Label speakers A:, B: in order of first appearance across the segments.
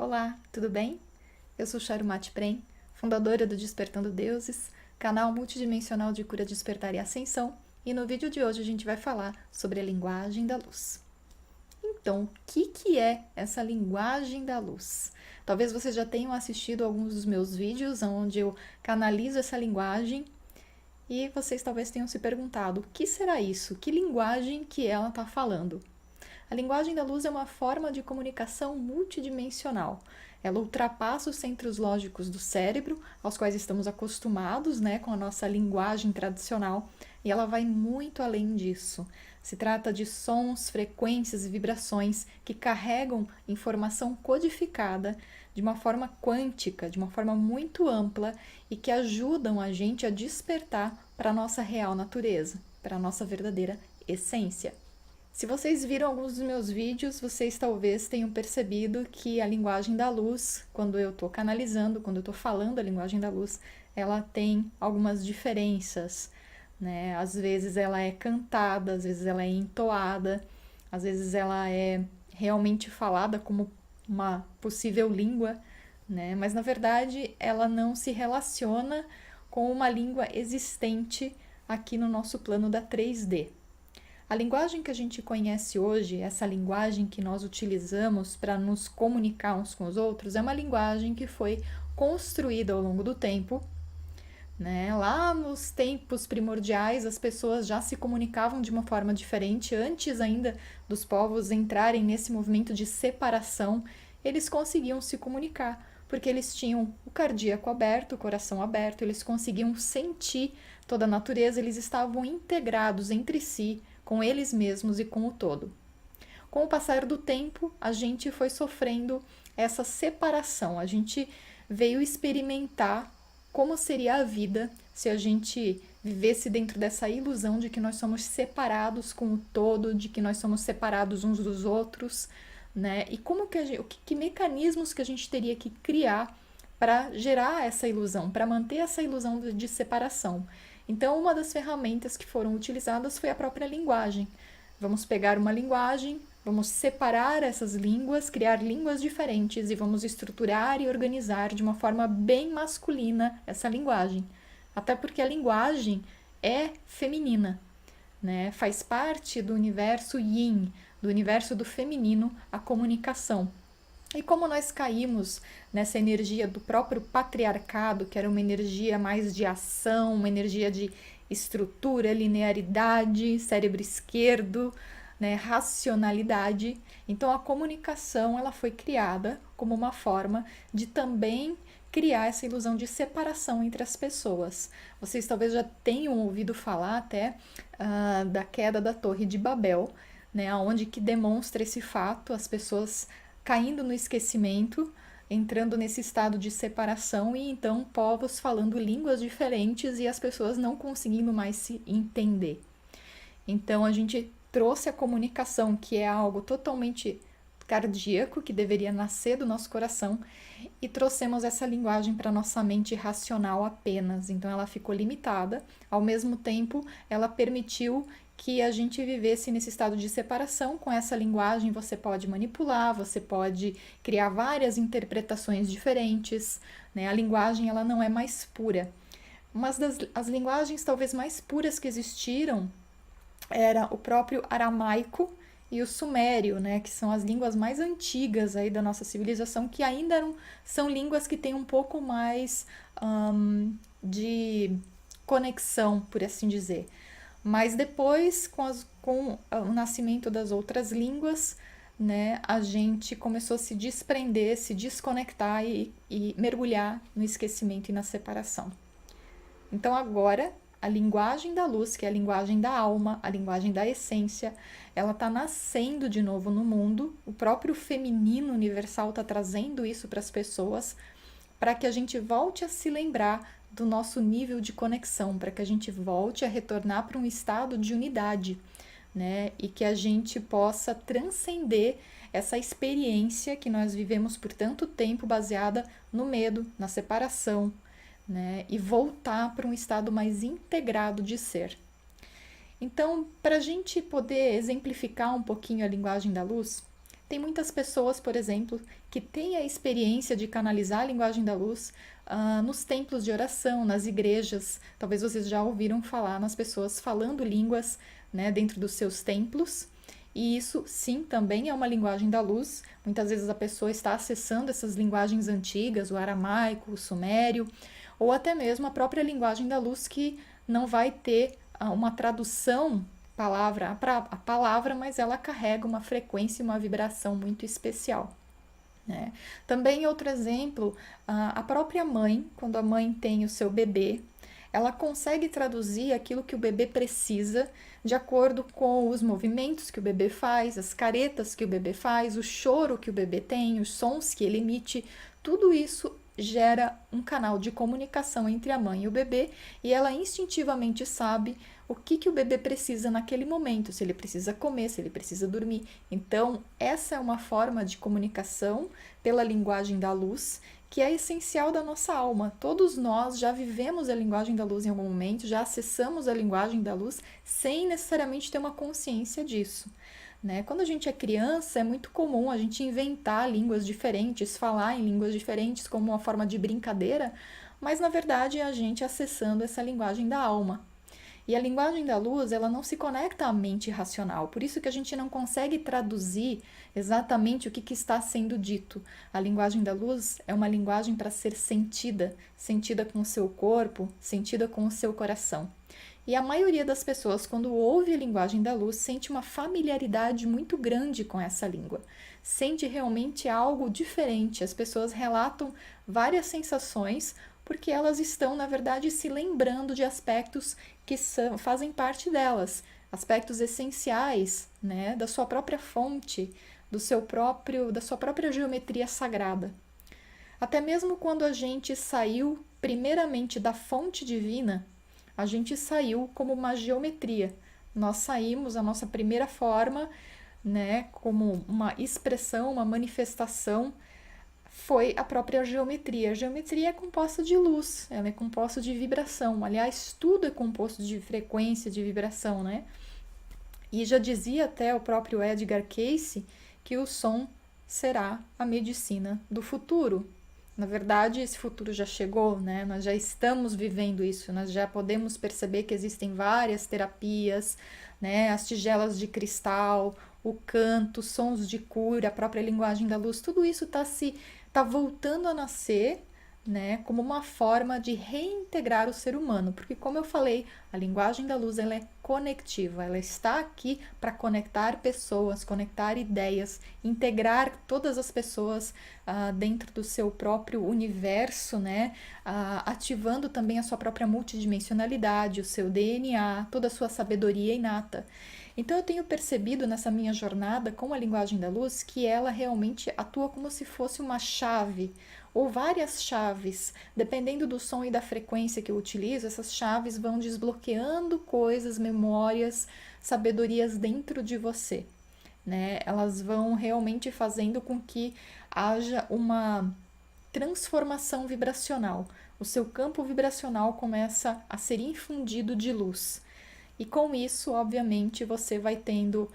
A: Olá, tudo bem? Eu sou Charumati Prem, fundadora do Despertando Deuses, canal multidimensional de cura, despertar e ascensão, e no vídeo de hoje a gente vai falar sobre a linguagem da luz. Então, o que é essa linguagem da luz? Talvez vocês já tenham assistido alguns dos meus vídeos onde eu canalizo essa linguagem e vocês talvez tenham se perguntado, o que será isso? Que linguagem que ela está falando? A linguagem da luz é uma forma de comunicação multidimensional. Ela ultrapassa os centros lógicos do cérebro, aos quais estamos acostumados, com a nossa linguagem tradicional, e ela vai muito além disso. Se trata de sons, frequências e vibrações que carregam informação codificada de uma forma quântica, de uma forma muito ampla e que ajudam a gente a despertar para a nossa real natureza, para a nossa verdadeira essência. Se vocês viram alguns dos meus vídeos, vocês talvez tenham percebido que a linguagem da luz, quando eu estou canalizando, quando eu estou falando a linguagem da luz, ela tem algumas diferenças, né? Às vezes ela é cantada, às vezes ela é entoada, às vezes ela é realmente falada como uma possível língua, né? Mas na verdade ela não se relaciona com uma língua existente aqui no nosso plano da 3D. A linguagem que a gente conhece hoje, essa linguagem que nós utilizamos para nos comunicar uns com os outros, é uma linguagem que foi construída ao longo do tempo, né? Lá nos tempos primordiais, as pessoas já se comunicavam de uma forma diferente, antes ainda dos povos entrarem nesse movimento de separação, eles conseguiam se comunicar, porque eles tinham o cardíaco aberto, o coração aberto, eles conseguiam sentir toda a natureza, eles estavam integrados entre si, com eles mesmos e com o todo. Com o passar do tempo, a gente foi sofrendo essa separação, a gente veio experimentar como seria a vida se a gente vivesse dentro dessa ilusão de que nós somos separados com o todo, de que nós somos separados uns dos outros, né? E como que mecanismos que a gente teria que criar para gerar essa ilusão, para manter essa ilusão de separação. Então, uma das ferramentas que foram utilizadas foi a própria linguagem. Vamos pegar uma linguagem, vamos separar essas línguas, criar línguas diferentes e vamos estruturar e organizar de uma forma bem masculina essa linguagem. Até porque a linguagem é feminina, né? Faz parte do universo yin, do universo do feminino, a comunicação. E como nós caímos nessa energia do próprio patriarcado, que era uma energia mais de ação, uma energia de estrutura, linearidade, cérebro esquerdo, né, racionalidade, então a comunicação ela foi criada como uma forma de também criar essa ilusão de separação entre as pessoas. Vocês talvez já tenham ouvido falar até da queda da Torre de Babel, né, onde que demonstra esse fato, as pessoas caindo no esquecimento, entrando nesse estado de separação e então povos falando línguas diferentes e as pessoas não conseguindo mais se entender. Então a gente trouxe a comunicação, que é algo totalmente cardíaco, que deveria nascer do nosso coração, e trouxemos essa linguagem para nossa mente racional apenas. Então ela ficou limitada, ao mesmo tempo ela permitiu que a gente vivesse nesse estado de separação. Com essa linguagem você pode manipular, você pode criar várias interpretações diferentes, né? A linguagem ela não é mais pura. As linguagens talvez mais puras que existiram era o próprio aramaico e o sumério, né, que são as línguas mais antigas aí da nossa civilização, que ainda são línguas que têm um pouco mais de conexão, por assim dizer. Mas depois, com o nascimento das outras línguas, né, a gente começou a se desprender, se desconectar e mergulhar no esquecimento e na separação. Então agora, a linguagem da luz, que é a linguagem da alma, a linguagem da essência, ela está nascendo de novo no mundo. O próprio feminino universal está trazendo isso para as pessoas, para que a gente volte a se lembrar do nosso nível de conexão, para que a gente volte a retornar para um estado de unidade, né? E que a gente possa transcender essa experiência que nós vivemos por tanto tempo baseada no medo, na separação, né? E voltar para um estado mais integrado de ser. Então, para a gente poder exemplificar um pouquinho a linguagem da luz, Tem muitas pessoas, por exemplo, que têm a experiência de canalizar a linguagem da luz nos templos de oração, nas igrejas. Talvez vocês já ouviram falar nas pessoas falando línguas, né, dentro dos seus templos. E isso, sim, também é uma linguagem da luz. Muitas vezes a pessoa está acessando essas linguagens antigas, o aramaico, o sumério, ou até mesmo a própria linguagem da luz, que não vai ter uma tradução palavra a palavra, mas ela carrega uma frequência e uma vibração muito especial, né? Também outro exemplo, a própria mãe, quando a mãe tem o seu bebê, ela consegue traduzir aquilo que o bebê precisa de acordo com os movimentos que o bebê faz, as caretas que o bebê faz, o choro que o bebê tem, os sons que ele emite. Tudo isso gera um canal de comunicação entre a mãe e o bebê, e ela instintivamente sabe o que o bebê precisa naquele momento, se ele precisa comer, se ele precisa dormir. Então, essa é uma forma de comunicação pela linguagem da luz, que é essencial da nossa alma. Todos nós já vivemos a linguagem da luz em algum momento, já acessamos a linguagem da luz sem necessariamente ter uma consciência disso, né? Quando a gente é criança, é muito comum a gente inventar línguas diferentes, falar em línguas diferentes como uma forma de brincadeira, mas na verdade é a gente acessando essa linguagem da alma. E a linguagem da luz, ela não se conecta à mente racional, por isso que a gente não consegue traduzir exatamente o que está sendo dito. A linguagem da luz é uma linguagem para ser sentida, sentida com o seu corpo, sentida com o seu coração. E a maioria das pessoas, quando ouve a linguagem da luz, sente uma familiaridade muito grande com essa língua. Sente realmente algo diferente. As pessoas relatam várias sensações porque elas estão, na verdade, se lembrando de aspectos que fazem parte delas, aspectos essenciais, né, da sua própria fonte, da sua própria geometria sagrada. Até mesmo quando a gente saiu primeiramente da fonte divina, a gente saiu como uma geometria. Nós saímos, a nossa primeira forma, né, como uma expressão, uma manifestação, foi a própria geometria. A geometria é composta de luz, ela é composta de vibração. Aliás, tudo é composto de frequência, de vibração, né? E já dizia até o próprio Edgar Cayce que o som será a medicina do futuro. Na verdade, esse futuro já chegou, né? Nós já estamos vivendo isso, nós já podemos perceber que existem várias terapias, né? As tigelas de cristal, o canto, sons de cura, a própria linguagem da luz, tudo isso está voltando a nascer, né, como uma forma de reintegrar o ser humano, porque como eu falei, a linguagem da luz ela é conectiva, ela está aqui para conectar pessoas, conectar ideias, integrar todas as pessoas dentro do seu próprio universo, né, ativando também a sua própria multidimensionalidade, o seu DNA, toda a sua sabedoria inata. Então eu tenho percebido nessa minha jornada com a linguagem da luz que ela realmente atua como se fosse uma chave ou várias chaves, dependendo do som e da frequência que eu utilizo, essas chaves vão desbloqueando coisas, memórias, sabedorias dentro de você, né? Elas vão realmente fazendo com que haja uma transformação vibracional. O seu campo vibracional começa a ser infundido de luz. E com isso, obviamente, você vai tendo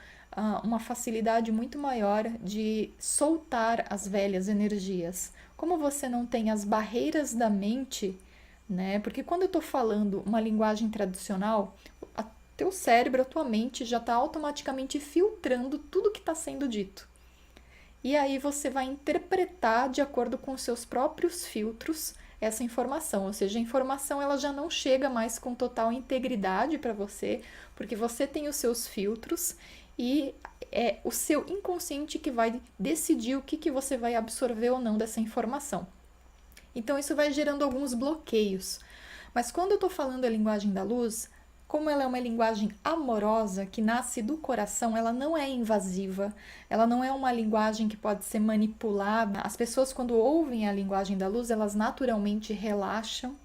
A: uma facilidade muito maior de soltar as velhas energias. Como você não tem as barreiras da mente, né? Porque quando eu estou falando uma linguagem tradicional, teu cérebro, a tua mente já está automaticamente filtrando tudo que está sendo dito. E aí você vai interpretar de acordo com os seus próprios filtros essa informação, ou seja, a informação ela já não chega mais com total integridade para você, porque você tem os seus filtros e é o seu inconsciente que vai decidir o que você vai absorver ou não dessa informação. Então isso vai gerando alguns bloqueios. Mas quando eu estou falando a linguagem da luz, como ela é uma linguagem amorosa, que nasce do coração, ela não é invasiva, ela não é uma linguagem que pode ser manipulada. As pessoas, quando ouvem a linguagem da luz, elas naturalmente relaxam,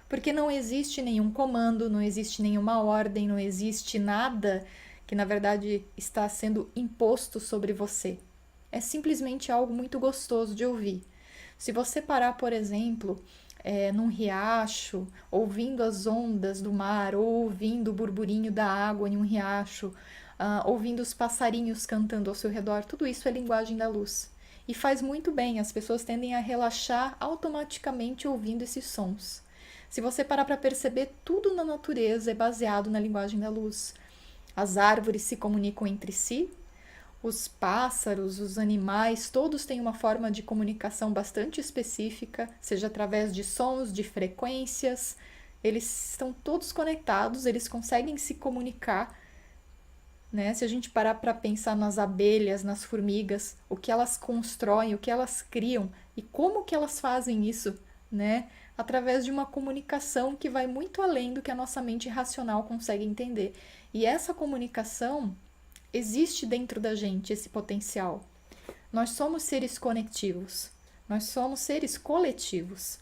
A: porque não existe nenhum comando, não existe nenhuma ordem, não existe nada que, na verdade, está sendo imposto sobre você. É simplesmente algo muito gostoso de ouvir. Se você parar, por exemplo, num riacho, ouvindo as ondas do mar ou ouvindo o burburinho da água em um riacho, ouvindo os passarinhos cantando ao seu redor, tudo isso é linguagem da luz. E faz muito bem, as pessoas tendem a relaxar automaticamente ouvindo esses sons. Se você parar para perceber, tudo na natureza é baseado na linguagem da luz. As árvores se comunicam entre si, os pássaros, os animais, todos têm uma forma de comunicação bastante específica, seja através de sons, de frequências. Eles estão todos conectados, eles conseguem se comunicar, né? Se a gente parar para pensar nas abelhas, nas formigas, o que elas constroem, o que elas criam e como que elas fazem isso, né? Através de uma comunicação que vai muito além do que a nossa mente racional consegue entender. E essa comunicação existe dentro da gente, esse potencial. Nós somos seres conectivos, nós somos seres coletivos.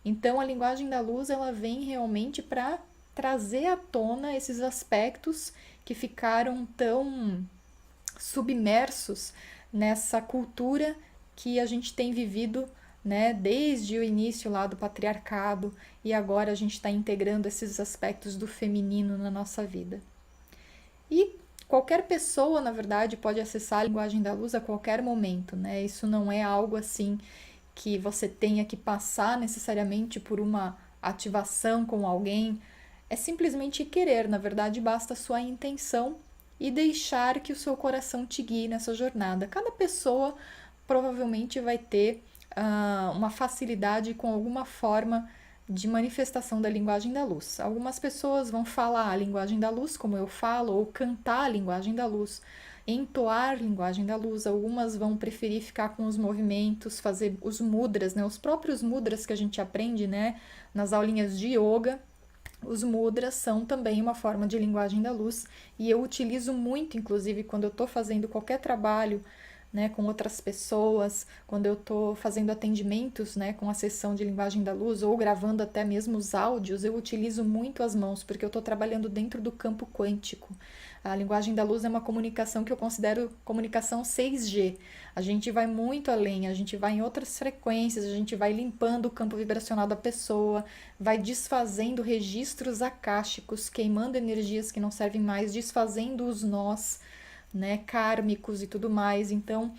A: Então a linguagem da luz, ela vem realmente para trazer à tona esses aspectos que ficaram tão submersos nessa cultura que a gente tem vivido, né, desde o início lá do patriarcado, e agora a gente está integrando esses aspectos do feminino na nossa vida. E qualquer pessoa, na verdade, pode acessar a linguagem da luz a qualquer momento, né? Isso não é algo assim que você tenha que passar necessariamente por uma ativação com alguém. É simplesmente querer, na verdade, basta a sua intenção e deixar que o seu coração te guie nessa jornada. Cada pessoa provavelmente vai ter uma facilidade com alguma forma de manifestação da linguagem da luz. Algumas pessoas vão falar a linguagem da luz, como eu falo, ou cantar a linguagem da luz, entoar a linguagem da luz. Algumas vão preferir ficar com os movimentos, fazer os mudras, né? Os próprios mudras que a gente aprende, né? Nas aulinhas de yoga. Os mudras são também uma forma de linguagem da luz e eu utilizo muito, inclusive, quando eu estou fazendo qualquer trabalho, né, com outras pessoas, quando eu estou fazendo atendimentos, né, com a sessão de linguagem da luz ou gravando até mesmo os áudios, eu utilizo muito as mãos, porque eu estou trabalhando dentro do campo quântico. A linguagem da luz é uma comunicação que eu considero comunicação 6G. A gente vai muito além, a gente vai em outras frequências, a gente vai limpando o campo vibracional da pessoa, vai desfazendo registros akáshicos, queimando energias que não servem mais, desfazendo os nós, né, kármicos e tudo mais. Então,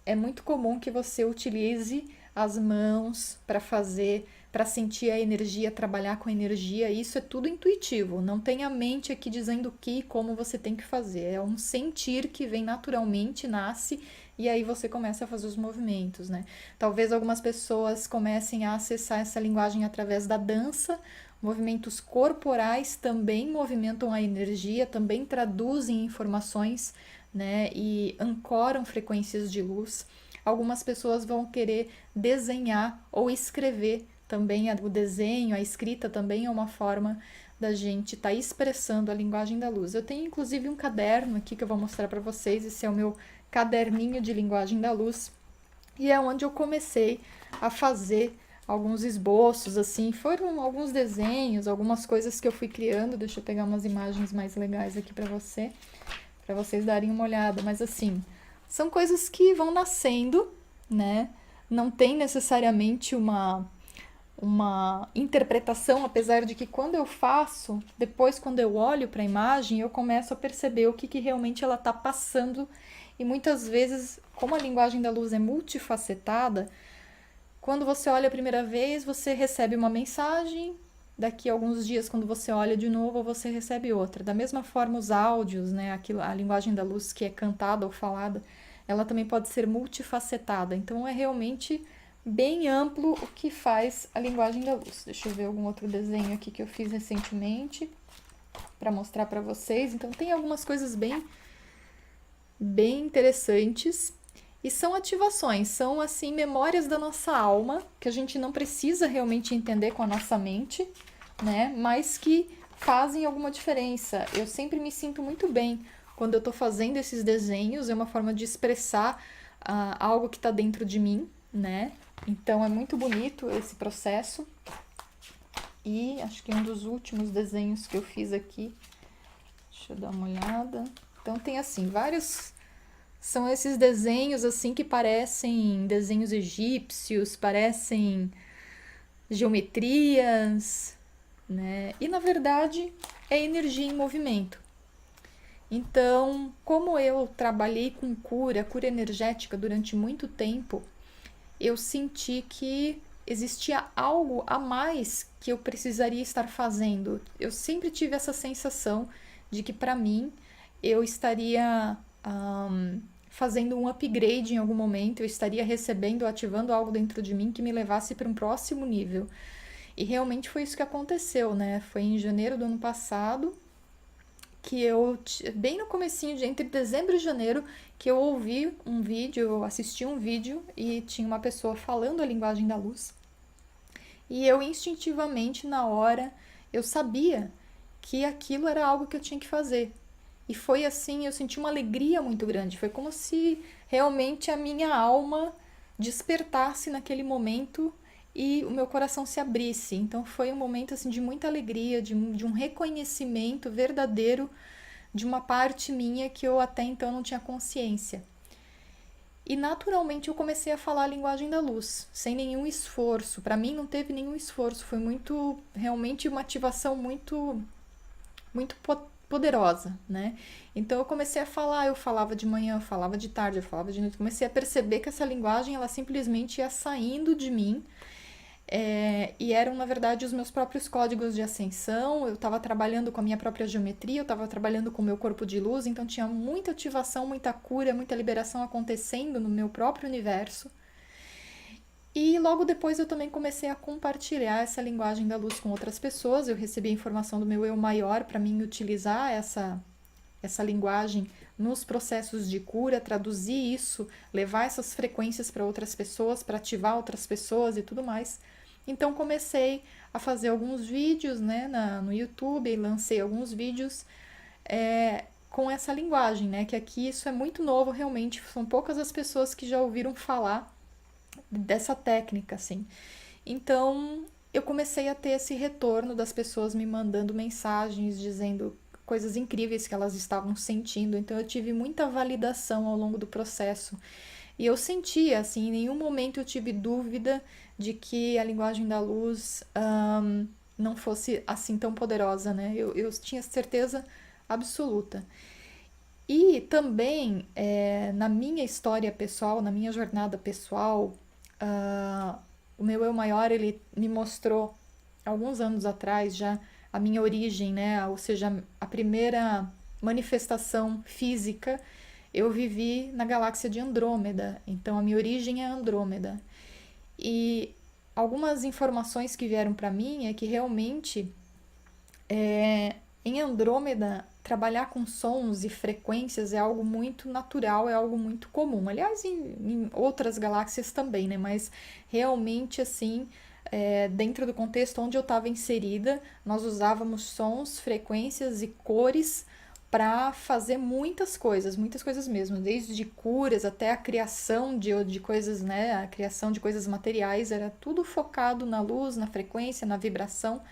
A: é muito comum que você utilize as mãos para fazer, para sentir a energia, trabalhar com a energia. Isso é tudo intuitivo, não tem a mente aqui dizendo o que e como você tem que fazer. É um sentir que vem naturalmente, nasce, e aí você começa a fazer os movimentos, né? Talvez algumas pessoas comecem a acessar essa linguagem através da dança. Movimentos corporais também movimentam a energia, também traduzem informações, né, e ancoram frequências de luz. Algumas pessoas vão querer desenhar ou escrever também. O desenho, a escrita também é uma forma da gente estar expressando a linguagem da luz. Eu tenho inclusive um caderno aqui que eu vou mostrar para vocês. Esse é o meu caderninho de linguagem da luz e é onde eu comecei a fazer alguns esboços, assim, foram alguns desenhos, algumas coisas que eu fui criando. Deixa eu pegar umas imagens mais legais aqui para vocês darem uma olhada, mas assim, são coisas que vão nascendo, né? Não tem necessariamente uma interpretação, apesar de que quando eu faço, depois quando eu olho para a imagem, eu começo a perceber o que realmente ela está passando. E muitas vezes, como a linguagem da luz é multifacetada, quando você olha a primeira vez, você recebe uma mensagem. Daqui a alguns dias, quando você olha de novo, você recebe outra. Da mesma forma, os áudios, né, a linguagem da luz que é cantada ou falada, ela também pode ser multifacetada. Então, é realmente bem amplo o que faz a linguagem da luz. Deixa eu ver algum outro desenho aqui que eu fiz recentemente para mostrar para vocês. Então, tem algumas coisas bem interessantes. E são ativações, são assim memórias da nossa alma, que a gente não precisa realmente entender com a nossa mente, né? Mas que fazem alguma diferença. Eu sempre me sinto muito bem quando eu tô fazendo esses desenhos, é uma forma de expressar algo que está dentro de mim, né? Então é muito bonito esse processo. E acho que um dos últimos desenhos que eu fiz aqui, deixa eu dar uma olhada. Então tem assim, vários. São esses desenhos assim que parecem desenhos egípcios, parecem geometrias, né? E na verdade é energia em movimento. Então, como eu trabalhei com cura energética durante muito tempo, eu senti que existia algo a mais que eu precisaria estar fazendo. Eu sempre tive essa sensação de que, para mim, eu estaria fazendo um upgrade em algum momento, eu estaria recebendo, ativando algo dentro de mim que me levasse para um próximo nível. E realmente foi isso que aconteceu, né? Foi em janeiro do ano passado que bem no comecinho, entre dezembro e janeiro, que eu ouvi um vídeo, eu assisti um vídeo e tinha uma pessoa falando a linguagem da luz. E eu instintivamente, na hora, eu sabia que aquilo era algo que eu tinha que fazer. E foi assim, eu senti uma alegria muito grande. Foi como se realmente a minha alma despertasse naquele momento e o meu coração se abrisse. Então foi um momento assim de muita alegria, de um reconhecimento verdadeiro de uma parte minha que eu até então não tinha consciência. E naturalmente eu comecei a falar a linguagem da luz, sem nenhum esforço. Para mim não teve nenhum esforço, foi muito, realmente uma ativação muito poderosa, né? Então eu comecei a falar, eu falava de manhã, eu falava de tarde, eu falava de noite. Comecei a perceber que essa linguagem ela simplesmente ia saindo de mim. E eram, na verdade, os meus próprios códigos de ascensão. Eu estava trabalhando com a minha própria geometria, eu estava trabalhando com o meu corpo de luz, então tinha muita ativação, muita cura, muita liberação acontecendo no meu próprio universo. E logo depois eu também comecei a compartilhar essa linguagem da luz com outras pessoas. Eu recebi a informação do meu eu maior para mim utilizar essa linguagem nos processos de cura, traduzir isso, levar essas frequências para outras pessoas, para ativar outras pessoas e tudo mais. Então comecei a fazer alguns vídeos, né, no YouTube, e lancei alguns vídeos com essa linguagem, né, que aqui isso é muito novo realmente, são poucas as pessoas que já ouviram falar dessa técnica, assim. Então eu comecei a ter esse retorno das pessoas me mandando mensagens dizendo coisas incríveis que elas estavam sentindo. Então eu tive muita validação ao longo do processo. E eu sentia, assim, em nenhum momento eu tive dúvida de que a linguagem da luz não fosse assim tão poderosa, né? Eu tinha certeza absoluta. E também, na minha história pessoal, na minha jornada pessoal, o meu eu maior, ele me mostrou, alguns anos atrás já, a minha origem, né? Ou seja, a primeira manifestação física eu vivi na galáxia de Andrômeda. Então, a minha origem é Andrômeda. E algumas informações que vieram para mim é que realmente em Andrômeda, trabalhar com sons e frequências é algo muito natural, é algo muito comum. Aliás, em outras galáxias também, né? Mas realmente, assim, dentro do contexto onde eu estava inserida, nós usávamos sons, frequências e cores para fazer muitas coisas mesmo, desde curas até a criação de coisas, né? A criação de coisas materiais, era tudo focado na luz, na frequência, na vibração.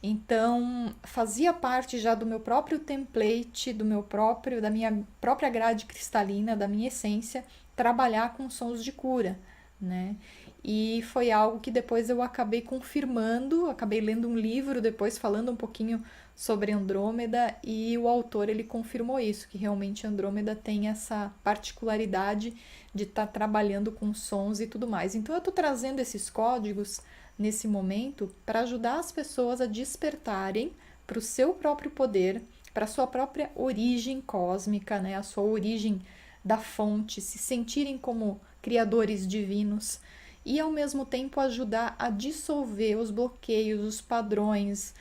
A: Então, fazia parte já do meu próprio template, da minha própria grade cristalina, da minha essência, trabalhar com sons de cura, né? E foi algo que depois eu acabei confirmando, acabei lendo um livro depois falando um pouquinho sobre Andrômeda e o autor ele confirmou isso, que realmente Andrômeda tem essa particularidade de estar trabalhando com sons e tudo mais. Então eu estou trazendo esses códigos nesse momento para ajudar as pessoas a despertarem para o seu próprio poder, para a sua própria origem cósmica, né? A sua origem da fonte, se sentirem como criadores divinos e ao mesmo tempo ajudar a dissolver os bloqueios, os padrões,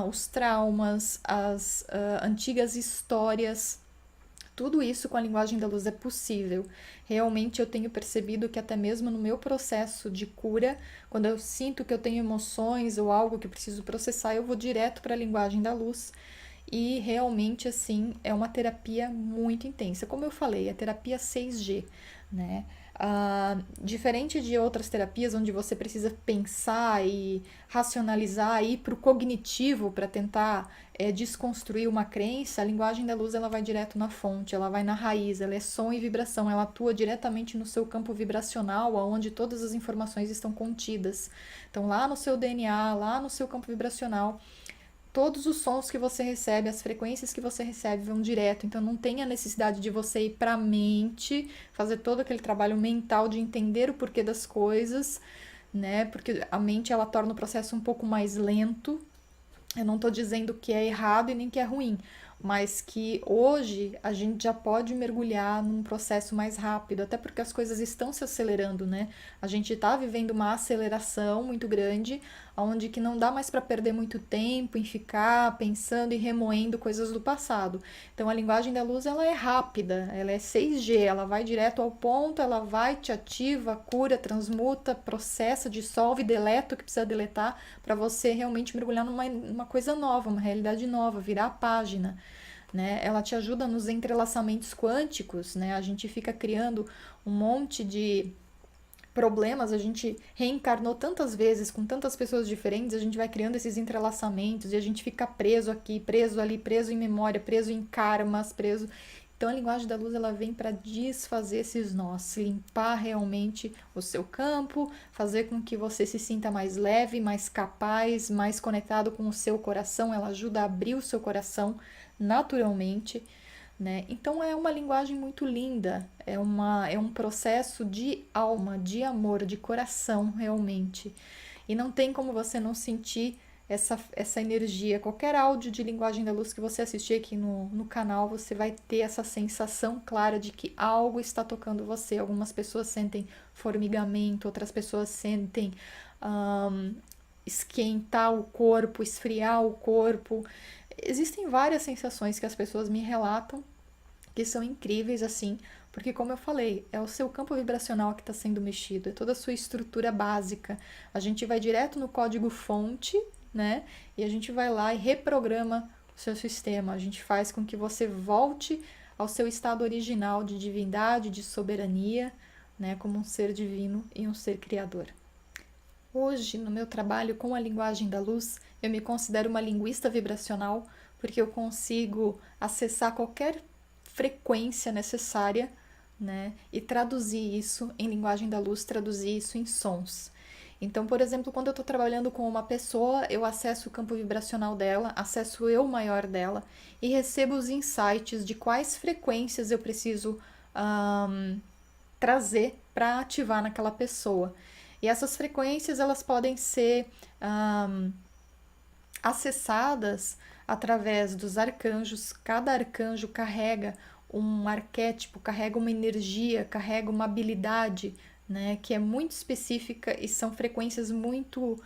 A: os traumas, as antigas histórias. Tudo isso com a linguagem da luz é possível. Realmente eu tenho percebido que até mesmo no meu processo de cura, quando eu sinto que eu tenho emoções ou algo que eu preciso processar, eu vou direto para a linguagem da luz. E realmente, assim, é uma terapia muito intensa. Como eu falei, a terapia 6G, né? Diferente de outras terapias onde você precisa pensar e racionalizar, ir para o cognitivo para tentar desconstruir uma crença, a linguagem da luz ela vai direto na fonte, ela vai na raiz, ela é som e vibração, ela atua diretamente no seu campo vibracional, onde todas as informações estão contidas. Então, lá no seu DNA, lá no seu campo vibracional, todos os sons que você recebe, as frequências que você recebe vão direto, então não tem a necessidade de você ir para a mente, fazer todo aquele trabalho mental de entender o porquê das coisas, né? Porque a mente ela torna o processo um pouco mais lento. Eu não estou dizendo que é errado e nem que é ruim, mas que hoje a gente já pode mergulhar num processo mais rápido, até porque as coisas estão se acelerando, né? A gente está vivendo uma aceleração muito grande, onde que não dá mais para perder muito tempo em ficar pensando e remoendo coisas do passado. Então a linguagem da luz ela é rápida, ela é 6G, ela vai direto ao ponto, ela vai, te ativa, cura, transmuta, processa, dissolve, deleta o que precisa deletar para você realmente mergulhar numa coisa nova, uma realidade nova, virar a página. Né? Ela te ajuda nos entrelaçamentos quânticos, né? A gente fica criando um monte de problemas, a gente reencarnou tantas vezes com tantas pessoas diferentes, a gente vai criando esses entrelaçamentos e a gente fica preso aqui, preso ali, preso em memória, preso em karmas, preso. Então a linguagem da luz ela vem para desfazer esses nós, limpar realmente o seu campo, fazer com que você se sinta mais leve, mais capaz, mais conectado com o seu coração. Ela ajuda a abrir o seu coração naturalmente, né? Então é uma linguagem muito linda, é um processo de alma, de amor, de coração realmente. E não tem como você não sentir essa energia. Qualquer áudio de linguagem da luz que você assistir aqui no canal, você vai ter essa sensação clara de que algo está tocando você. Algumas pessoas sentem formigamento, outras pessoas sentem esquentar o corpo, esfriar o corpo. Existem várias sensações que as pessoas me relatam que são incríveis assim, porque como eu falei, é o seu campo vibracional que está sendo mexido, é toda a sua estrutura básica. A gente vai direto no código fonte, né? E a gente vai lá e reprograma o seu sistema. A gente faz com que você volte ao seu estado original de divindade, de soberania, né? Como um ser divino e um ser criador. Hoje, no meu trabalho com a linguagem da luz, eu me considero uma linguista vibracional porque eu consigo acessar qualquer frequência necessária, né? E traduzir isso em linguagem da luz, traduzir isso em sons. Então, por exemplo, quando eu estou trabalhando com uma pessoa, eu acesso o campo vibracional dela, acesso o eu maior dela e recebo os insights de quais frequências eu preciso trazer para ativar naquela pessoa. E essas frequências elas podem ser acessadas através dos arcanjos. Cada arcanjo carrega um arquétipo, carrega uma energia, carrega uma habilidade, né, que é muito específica e são frequências muito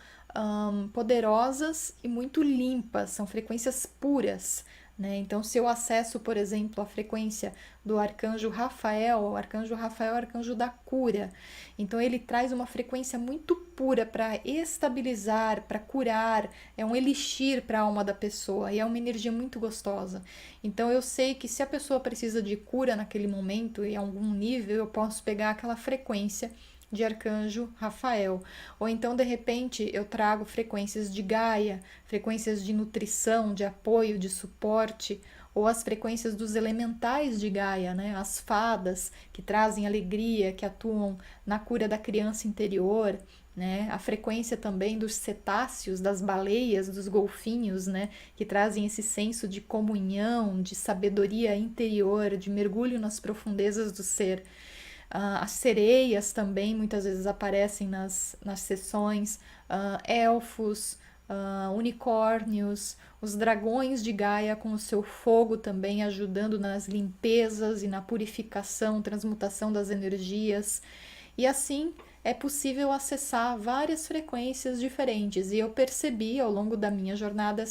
A: poderosas e muito limpas, são frequências puras. Né? Então, se eu acesso, por exemplo, a frequência do arcanjo Rafael, o arcanjo Rafael é o arcanjo da cura. Então, ele traz uma frequência muito pura para estabilizar, para curar, é um elixir para a alma da pessoa e é uma energia muito gostosa. Então, eu sei que se a pessoa precisa de cura naquele momento, em algum nível, eu posso pegar aquela frequência de arcanjo Rafael. Ou então, de repente, eu trago frequências de Gaia, frequências de nutrição, de apoio, de suporte, ou as frequências dos elementais de Gaia, né? As fadas que trazem alegria, que atuam na cura da criança interior, né? A frequência também dos cetáceos, das baleias, dos golfinhos, né? Que trazem esse senso de comunhão, de sabedoria interior, de mergulho nas profundezas do ser. As sereias também muitas vezes aparecem nas sessões, elfos, unicórnios, os dragões de Gaia com o seu fogo também ajudando nas limpezas e na purificação, transmutação das energias. E assim é possível acessar várias frequências diferentes. E eu percebi ao longo da minha jornada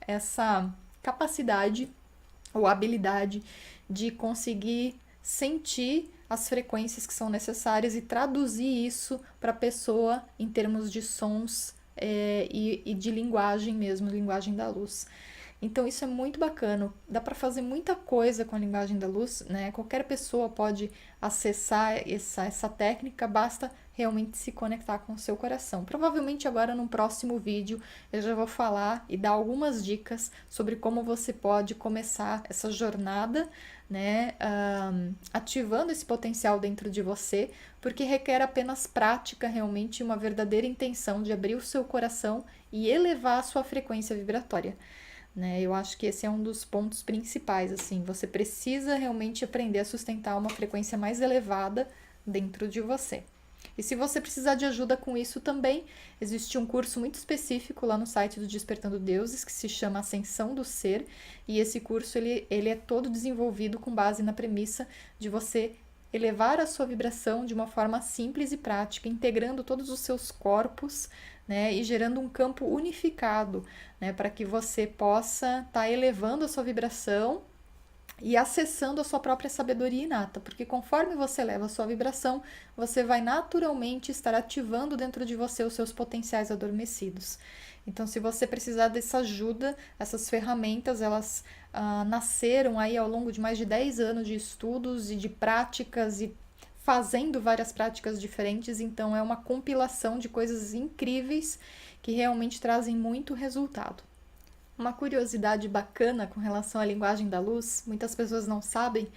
A: essa capacidade ou habilidade de conseguir sentir as frequências que são necessárias e traduzir isso para a pessoa em termos de sons e de linguagem mesmo, linguagem da luz. Então isso é muito bacana, dá para fazer muita coisa com a linguagem da luz, né? Qualquer pessoa pode acessar essa técnica, basta realmente se conectar com o seu coração. Provavelmente agora num próximo vídeo eu já vou falar e dar algumas dicas sobre como você pode começar essa jornada, né, ativando esse potencial dentro de você, porque requer apenas prática, realmente uma verdadeira intenção de abrir o seu coração e elevar a sua frequência vibratória. Né? Eu acho que esse é um dos pontos principais, assim, você precisa realmente aprender a sustentar uma frequência mais elevada dentro de você. E se você precisar de ajuda com isso também, existe um curso muito específico lá no site do Despertando Deuses, que se chama Ascensão do Ser, e esse curso ele é todo desenvolvido com base na premissa de você elevar a sua vibração de uma forma simples e prática, integrando todos os seus corpos, né, e gerando um campo unificado, né, para que você possa estar elevando a sua vibração e acessando a sua própria sabedoria inata, porque conforme você eleva a sua vibração, você vai naturalmente estar ativando dentro de você os seus potenciais adormecidos. Então, se você precisar dessa ajuda, essas ferramentas, elas nasceram aí ao longo de mais de 10 anos de estudos e de práticas e fazendo várias práticas diferentes, então é uma compilação de coisas incríveis que realmente trazem muito resultado. Uma curiosidade bacana com relação à linguagem da luz, muitas pessoas não sabem,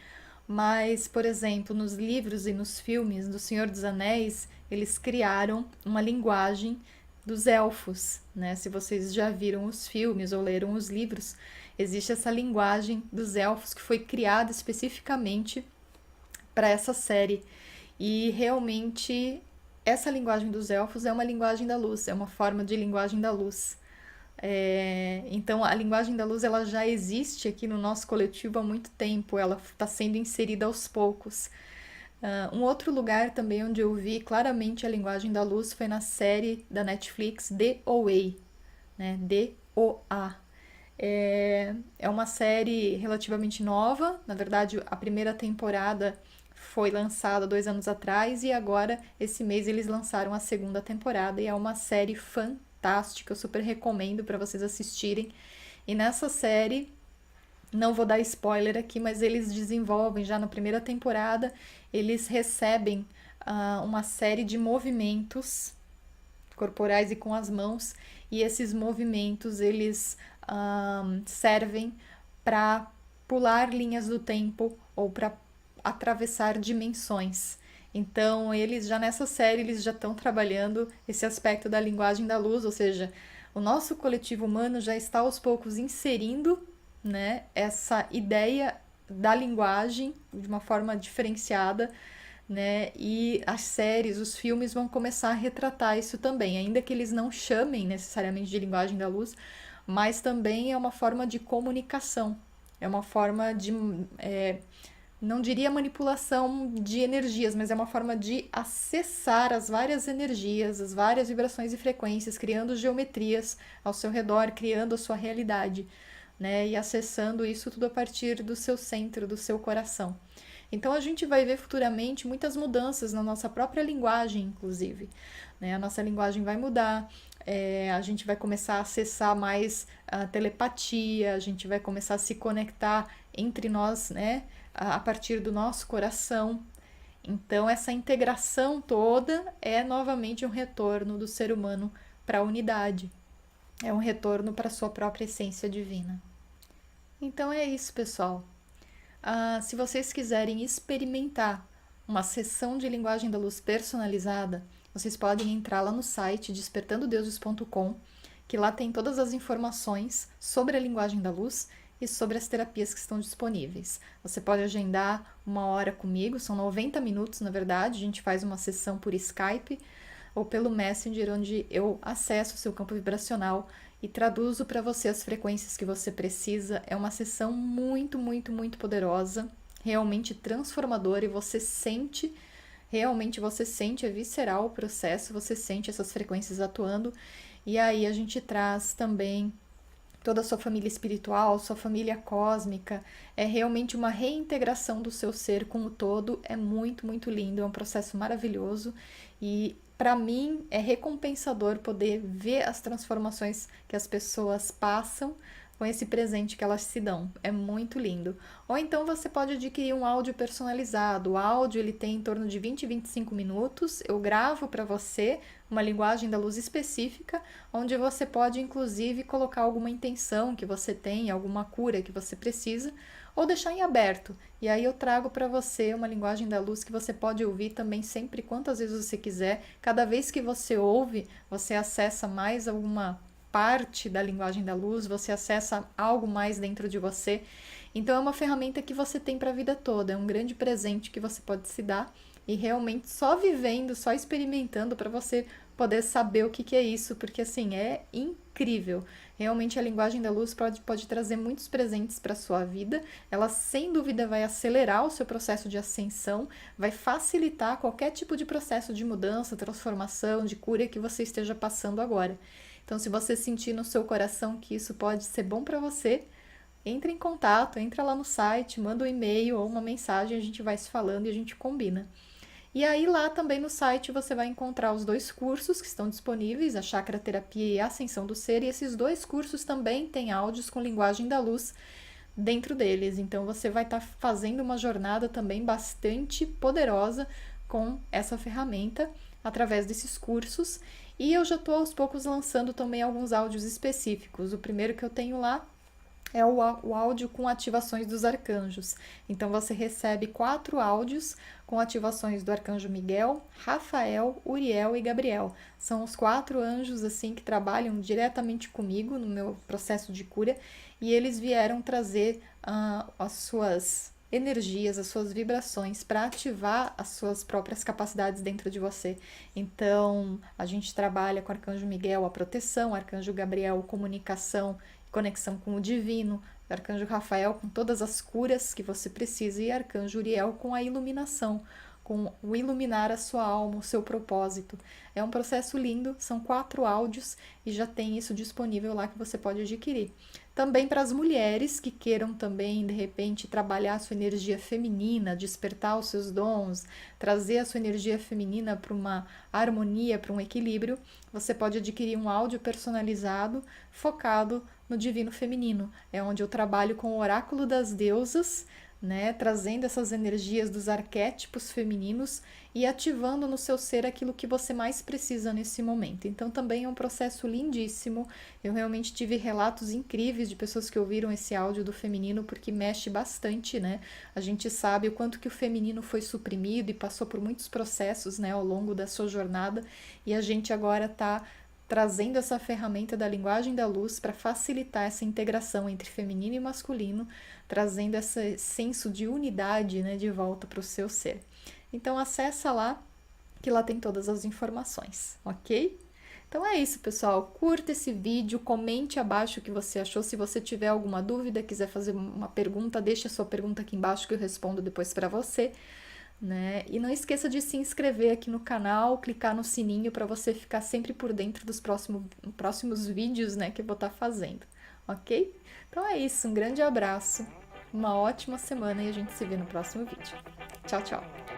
A: mas, por exemplo, nos livros e nos filmes do Senhor dos Anéis, eles criaram uma linguagem dos elfos, né? Se vocês já viram os filmes ou leram os livros, existe essa linguagem dos elfos que foi criada especificamente para essa série. E realmente essa linguagem dos elfos é uma linguagem da luz, é uma forma de linguagem da luz. Então a linguagem da luz ela já existe aqui no nosso coletivo há muito tempo, ela está sendo inserida aos poucos. Um outro lugar também onde eu vi claramente a linguagem da luz foi na série da Netflix DOA, né? DOA. É uma série relativamente nova, na verdade a primeira temporada foi lançada 2 anos atrás e agora esse mês eles lançaram a segunda temporada e é uma série fantástica, eu super recomendo para vocês assistirem. E nessa série, não vou dar spoiler aqui, mas eles desenvolvem já na primeira temporada, eles recebem uma série de movimentos corporais e com as mãos, e esses movimentos eles servem para pular linhas do tempo ou para atravessar dimensões. Então, eles já nessa série, eles já estão trabalhando esse aspecto da linguagem da luz, ou seja, o nosso coletivo humano já está aos poucos inserindo, né, essa ideia da linguagem de uma forma diferenciada, né, e as séries, os filmes vão começar a retratar isso também, ainda que eles não chamem necessariamente de linguagem da luz, mas também é uma forma de comunicação, é uma forma de não diria manipulação de energias, mas é uma forma de acessar as várias energias, as várias vibrações e frequências, criando geometrias ao seu redor, criando a sua realidade, né? E acessando isso tudo a partir do seu centro, do seu coração. Então a gente vai ver futuramente muitas mudanças na nossa própria linguagem, inclusive, né? A nossa linguagem vai mudar, a gente vai começar a acessar mais a telepatia, a gente vai começar a se conectar entre nós, né? A partir do nosso coração. Então, essa integração toda é novamente um retorno do ser humano para a unidade, é um retorno para a sua própria essência divina. Então é isso, pessoal. Se vocês quiserem experimentar uma sessão de linguagem da luz personalizada, vocês podem entrar lá no site despertandodeuses.com, que lá tem todas as informações sobre a linguagem da luz e sobre as terapias que estão disponíveis. Você pode agendar uma hora comigo, são 90 minutos na verdade, a gente faz uma sessão por Skype ou pelo Messenger, onde eu acesso o seu campo vibracional e traduzo para você as frequências que você precisa. É uma sessão muito, muito, muito poderosa, realmente transformadora, e você sente, realmente você sente, é visceral o processo, você sente essas frequências atuando, e aí a gente traz também toda a sua família espiritual, sua família cósmica, é realmente uma reintegração do seu ser com o todo, é muito, muito lindo, é um processo maravilhoso e para mim é recompensador poder ver as transformações que as pessoas passam, com esse presente que elas se dão. É muito lindo. Ou então você pode adquirir um áudio personalizado. O áudio ele tem em torno de 20 e 25 minutos. Eu gravo para você uma linguagem da luz específica, onde você pode inclusive colocar alguma intenção que você tem, alguma cura que você precisa, ou deixar em aberto. E aí eu trago para você uma linguagem da luz que você pode ouvir também sempre quantas vezes você quiser. Cada vez que você ouve, você acessa mais alguma parte da linguagem da luz, você acessa algo mais dentro de você. Então é uma ferramenta que você tem para a vida toda, é um grande presente que você pode se dar e realmente só vivendo, só experimentando para você poder saber o que é isso, porque assim, é incrível. Realmente a linguagem da luz pode trazer muitos presentes para a sua vida, ela sem dúvida vai acelerar o seu processo de ascensão, vai facilitar qualquer tipo de processo de mudança, transformação, de cura que você esteja passando agora. Então, se você sentir no seu coração que isso pode ser bom para você, entre em contato, entra lá no site, manda um e-mail ou uma mensagem, a gente vai se falando e a gente combina. E aí lá também no site você vai encontrar os 2 cursos que estão disponíveis, a Chakra Terapia e a Ascensão do Ser, e esses 2 cursos também têm áudios com linguagem da luz dentro deles. Então você vai estar fazendo uma jornada também bastante poderosa com essa ferramenta através desses cursos. E eu já estou aos poucos lançando também alguns áudios específicos. O primeiro que eu tenho lá é o áudio com ativações dos arcanjos. Então você recebe 4 áudios com ativações do arcanjo Miguel, Rafael, Uriel e Gabriel. São os 4 anjos assim que trabalham diretamente comigo no meu processo de cura e eles vieram trazer as suas energias, as suas vibrações para ativar as suas próprias capacidades dentro de você. Então, a gente trabalha com o arcanjo Miguel a proteção, arcanjo Gabriel comunicação, conexão com o divino, arcanjo Rafael com todas as curas que você precisa e arcanjo Uriel com a iluminação, com o iluminar a sua alma, o seu propósito. É um processo lindo, são 4 áudios e já tem isso disponível lá que você pode adquirir. Também para as mulheres que queiram também, de repente, trabalhar a sua energia feminina, despertar os seus dons, trazer a sua energia feminina para uma harmonia, para um equilíbrio, você pode adquirir um áudio personalizado focado no divino feminino. É onde eu trabalho com o oráculo das deusas, né, trazendo essas energias dos arquétipos femininos e ativando no seu ser aquilo que você mais precisa nesse momento. Então também é um processo lindíssimo. Eu realmente tive relatos incríveis de pessoas que ouviram esse áudio do feminino porque mexe bastante, né? A gente sabe o quanto que o feminino foi suprimido e passou por muitos processos, né, ao longo da sua jornada, e a gente agora está trazendo essa ferramenta da linguagem da luz para facilitar essa integração entre feminino e masculino, trazendo esse senso de unidade, né, de volta para o seu ser. Então acessa lá, que lá tem todas as informações, ok? Então é isso, pessoal. Curta esse vídeo, comente abaixo o que você achou. Se você tiver alguma dúvida, quiser fazer uma pergunta, deixe a sua pergunta aqui embaixo que eu respondo depois para você. Né? E não esqueça de se inscrever aqui no canal, clicar no sininho para você ficar sempre por dentro dos próximos vídeos, né, que eu vou estar fazendo, ok? Então é isso, um grande abraço, uma ótima semana e a gente se vê no próximo vídeo. Tchau, tchau!